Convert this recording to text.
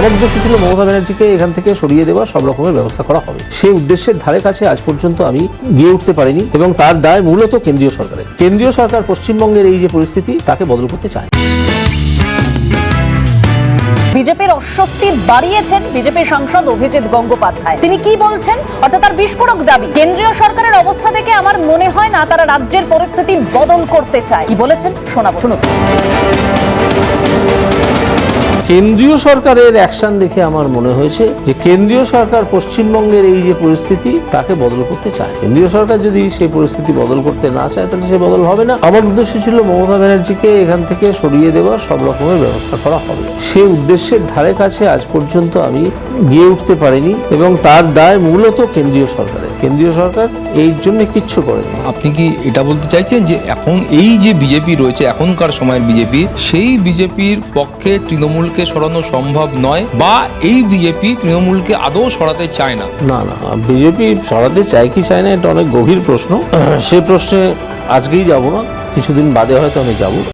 আমার উদ্দেশ্য ছিল মমতা ব্যানার্জিকে এখান থেকে সরিয়ে দেওয়ার সব রকমের ব্যবস্থা করা হবে। সেই উদ্দেশ্যের ধারে কাছে আজ পর্যন্ত আমি গিয়ে উঠতে পারিনি এবং তার দায় মূলত কেন্দ্রীয় সরকারের। কেন্দ্রীয় সরকার পশ্চিমবঙ্গের এই যে পরিস্থিতি তাকে বদল করতে চায়। বিজেপির অস্বস্তি বাড়িয়েছেন বিজেপি সাংসদ অভিজিৎ গঙ্গোপাধ্যায়। তিনি কি বলছেন, অর্থাৎ তার বিস্ফোরক দাবি, কেন্দ্রীয় সরকারের অবস্থা দেখে আমার মনে হয় না তারা রাজ্যের পরিস্থিতি বদল করতে চায়। কি বলেছেন শোনাবো, শুনুন। কেন্দ্রীয় সরকারের অ্যাকশন দেখে আমার মনে হয়েছে যে কেন্দ্রীয় সরকার পশ্চিমবঙ্গের এই যে পরিস্থিতি তাকে বদল করতে চায়। কেন্দ্রীয় সরকার যদি সেই পরিস্থিতি বদল করতে না চায় তাহলে সে বদল হবে না। আমার উদ্দেশ্য ছিল মমতা ব্যানার্জিকে এখান থেকে সরিয়ে দেওয়ার সব রকমের ব্যবস্থা করা হবে। সেই উদ্দেশ্যের ধারে কাছে আজ পর্যন্ত আমি গিয়ে উঠতে পারিনি এবং তার দায় মূলত কেন্দ্রীয় সরকারের। কেন্দ্রীয় সরকার এই জন্য কিচ্ছু করেনি। আপনি কি এটা বলতে চাইছেন যে এখন এই যে বিজেপি রয়েছে, এখনকার সময়ের বিজেপি, সেই বিজেপির পক্ষে তৃণমূলকে সরানো সম্ভব নয়, বা এই বিজেপি তৃণমূলকে আদৌ সরাতে চায় না? না, বিজেপি সরাতে চায় কি চায় না এটা অনেক গভীর প্রশ্ন। সেই প্রশ্নে আজকেই যাব না, কিছুদিন বাদে হয়তো আমি যাব।